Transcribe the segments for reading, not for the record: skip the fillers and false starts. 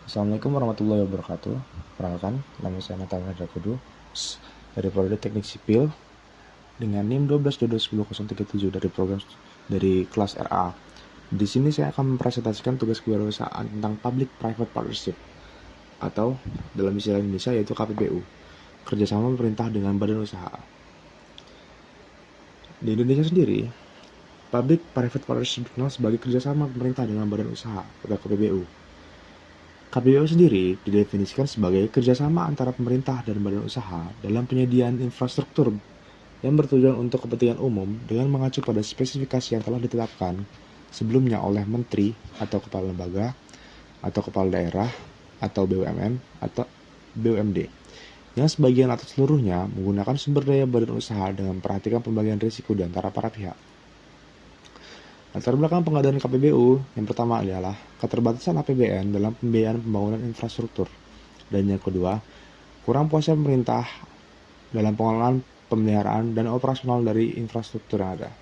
Assalamualaikum warahmatullahi wabarakatuh. Perkenalkan, nama saya Nathan Hendra Kudu dari Prodi Teknik Sipil dengan NIM 12.1001037 dari program dari kelas RA. Di sini saya akan mempresentasikan tugas kewirausahaan tentang Public Private Partnership atau dalam istilah Indonesia yaitu KPPU, kerjasama pemerintah dengan badan usaha. Di Indonesia sendiri, Public Private Partnership dikenal sebagai kerjasama pemerintah dengan badan usaha atau KPPU. KPPU sendiri didefinisikan sebagai kerjasama antara pemerintah dan badan usaha dalam penyediaan infrastruktur yang bertujuan untuk kepentingan umum dengan mengacu pada spesifikasi yang telah ditetapkan sebelumnya oleh menteri atau kepala lembaga atau kepala daerah atau BUMN atau BUMD yang sebagian atau seluruhnya menggunakan sumber daya badan usaha dengan memperhatikan pembagian risiko di antara para pihak. Latar belakang pengadaan KPBU yang pertama adalah keterbatasan APBN dalam pembiayaan pembangunan infrastruktur. Dan yang kedua, kurang puasnya pemerintah dalam pengelolaan, pemeliharaan, dan operasional dari infrastruktur yang ada.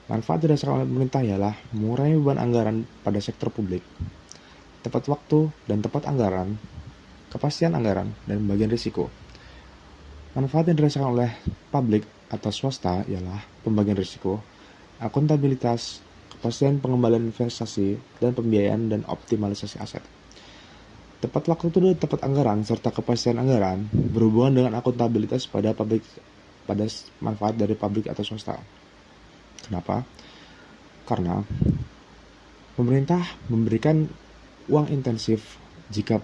Manfaat dirasakan oleh pemerintah ialah mengurangi beban anggaran pada sektor publik, tepat waktu dan tepat anggaran, kepastian anggaran, dan pembagian risiko. Manfaat yang dirasakan oleh publik atau swasta ialah pembagian risiko, akuntabilitas, kepastian pengembalian investasi, dan pembiayaan dan optimalisasi aset. Tepat waktu dan tepat anggaran serta kepastian anggaran berhubungan dengan akuntabilitas pada manfaat dari publik atau swasta. Kenapa? Karena pemerintah memberikan uang intensif jika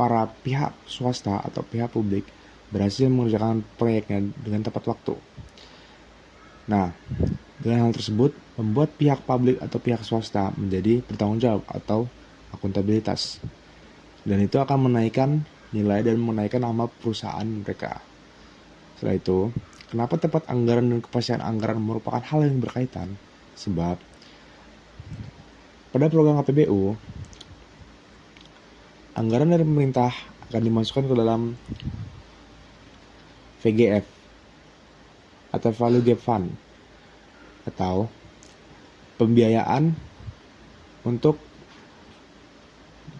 para pihak swasta atau pihak publik berhasil mengerjakan proyeknya dengan tepat waktu. Nah, dengan hal tersebut, membuat pihak publik atau pihak swasta menjadi bertanggung jawab atau akuntabilitas. Dan itu akan menaikkan nilai dan menaikkan nama perusahaan mereka. Setelah itu, kenapa tepat anggaran dan kepastian anggaran merupakan hal yang berkaitan? Sebab, pada program KPBU, anggaran dari pemerintah akan dimasukkan ke dalam VGF atau Value Gap Fund atau pembiayaan untuk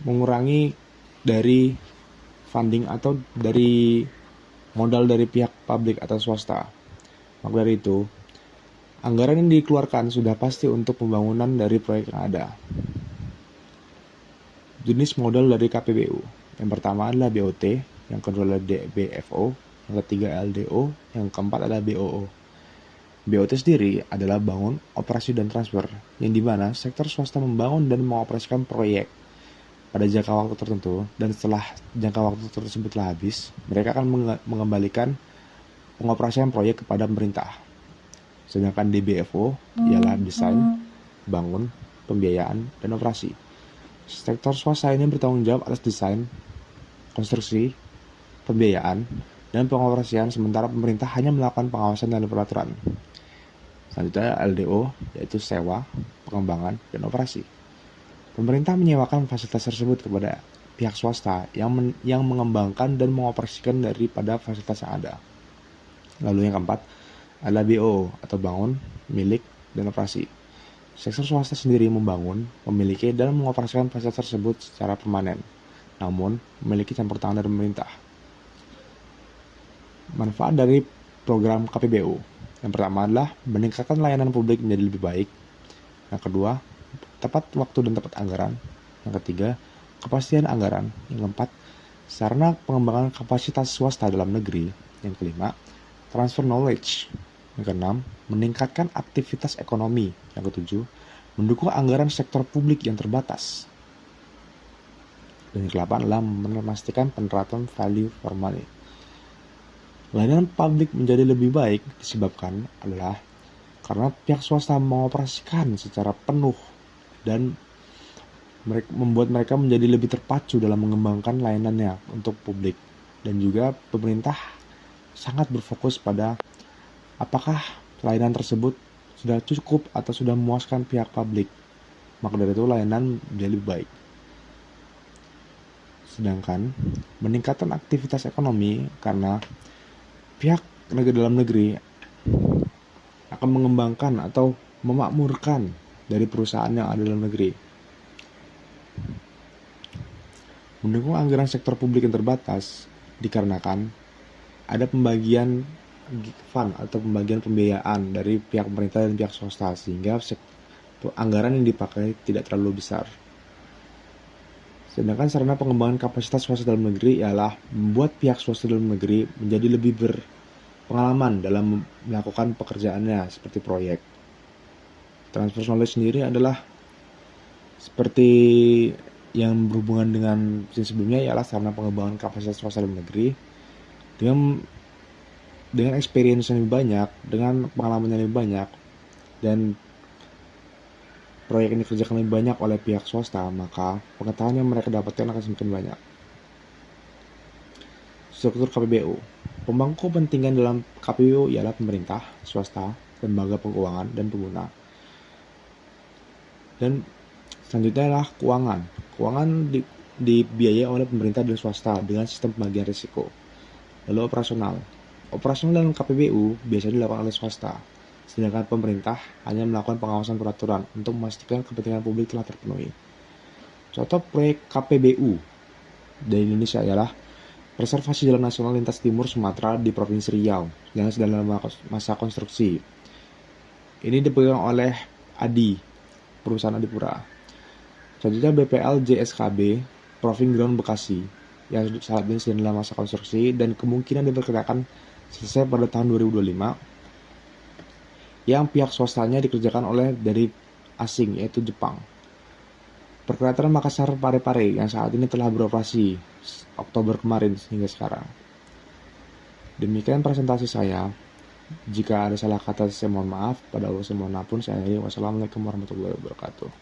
mengurangi dari funding atau dari modal dari pihak publik atau swasta. Maka dari itu, anggaran yang dikeluarkan sudah pasti untuk pembangunan dari proyek yang ada. Jenis modal dari KPBU. Yang pertama adalah BOT, yang kedua adalah BFO, yang ketiga LDO, yang keempat adalah BOO. BOT sendiri adalah bangun, operasi, dan transfer, yang dimana sektor swasta membangun dan mengoperasikan proyek pada jangka waktu tertentu, dan setelah jangka waktu tersebut telah habis, mereka akan mengembalikan pengoperasian proyek kepada pemerintah. Sedangkan di BFO ialah desain, bangun, pembiayaan, dan operasi. Sektor swasta ini bertanggung jawab atas desain, konstruksi, pembiayaan, dan pengoperasian, sementara pemerintah hanya melakukan pengawasan dan peraturan. Selanjutnya LDO, yaitu sewa, pengembangan, dan operasi. Pemerintah menyewakan fasilitas tersebut kepada pihak swasta yang mengembangkan dan mengoperasikan daripada fasilitas yang ada. Lalu yang keempat adalah BOO atau bangun, milik, dan operasi. Sektor swasta sendiri membangun, memiliki, dan mengoperasikan fasilitas tersebut secara permanen, namun memiliki campur tangan dari pemerintah. Manfaat dari program KPBU. Yang pertama adalah meningkatkan layanan publik menjadi lebih baik. Yang kedua, tepat waktu dan tepat anggaran. Yang ketiga, kepastian anggaran. Yang keempat, sarana pengembangan kapasitas swasta dalam negeri. Yang kelima, transfer knowledge. Yang keenam, meningkatkan aktivitas ekonomi. Yang ketujuh, mendukung anggaran sektor publik yang terbatas. Dan yang kedelapan adalah memastikan penerapan value for money. Layanan publik menjadi lebih baik disebabkan adalah karena pihak swasta mengoperasikan secara penuh dan membuat mereka menjadi lebih terpacu dalam mengembangkan layanannya untuk publik. Dan juga pemerintah sangat berfokus pada apakah layanan tersebut sudah cukup atau sudah memuaskan pihak publik. Maka dari itu layanan menjadi lebih baik. Sedangkan meningkatkan aktivitas ekonomi karena pihak dalam negeri akan mengembangkan atau memakmurkan dari perusahaan yang ada dalam negeri. Mendukung anggaran sektor publik yang terbatas dikarenakan ada pembagian fund atau pembagian pembiayaan dari pihak pemerintah dan pihak swasta, sehingga anggaran yang dipakai tidak terlalu besar. Sedangkan sarana pengembangan kapasitas swasta dalam negeri ialah membuat pihak swasta dalam negeri menjadi lebih berpengalaman dalam melakukan pekerjaannya seperti proyek. Transfer knowledge sendiri adalah seperti yang berhubungan dengan sebelumnya, ialah sarana pengembangan kapasitas swasta dalam negeri dengan experience yang lebih banyak, dengan pengalaman yang lebih banyak, dan proyek yang dikerjakan lebih banyak oleh pihak swasta, maka pengetahuan yang mereka dapatkan akan semakin banyak. Struktur KPBU. Pemangku kepentingan dalam KPBU ialah pemerintah, swasta, lembaga keuangan, dan pengguna. Dan selanjutnya adalah keuangan. Keuangan dibiayai oleh pemerintah dan swasta dengan sistem pembagian risiko. Lalu operasional. Operasional dalam KPBU biasanya dilakukan oleh swasta, sedangkan pemerintah hanya melakukan pengawasan peraturan untuk memastikan kepentingan publik telah terpenuhi. Contoh proyek KPBU dari Indonesia ialah Preservasi Jalan Nasional Lintas Timur Sumatera di Provinsi Riau yang sedang dalam masa konstruksi. Ini dipegang oleh ADI, perusahaan Adipura. Selanjutnya BPL JSKB, Proving Ground Bekasi, yang saat ini sedang dalam masa konstruksi dan kemungkinan diperkirakan selesai pada tahun 2025. Yang pihak swastanya dikerjakan oleh dari asing, yaitu Jepang. Perkereta Makassar Parepare yang saat ini telah beroperasi Oktober kemarin hingga sekarang. Demikian presentasi saya. Jika ada salah kata saya mohon maaf. Pada Allah saya mohon ampun. Wassalamualaikum warahmatullahi wabarakatuh.